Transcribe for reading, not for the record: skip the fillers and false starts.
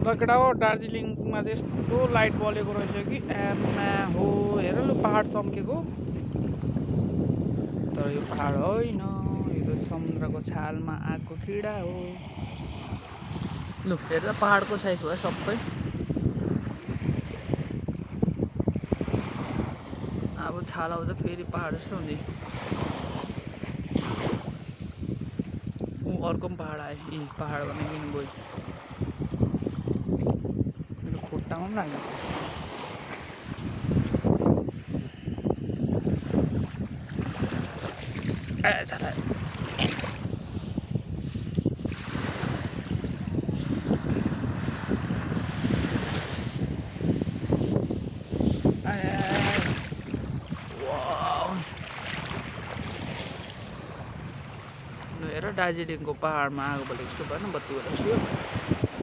लकेडा हो दार्जिलिङमा चाहिँ यस्तो लाइट बलेको रहेछ कि एमा हो हेर ल पहाड चम्केको तर यो पहाड होइन यो त समुद्रको छालमा आएको किडा हो लु हेर्दा पहाडको साइज भयो सबै अब छाल आउँछ फेरि पहाड जस्तो हुन्छ अर्को पनि पहाड आयो यी पहाड बनाइदिनु गयो मेरो खुट्टामा पनि लाग्यो ए छाला हेर दार्जिलिङको पहाडमा आगो बलेको जस्तो भएन बत्ती बलेको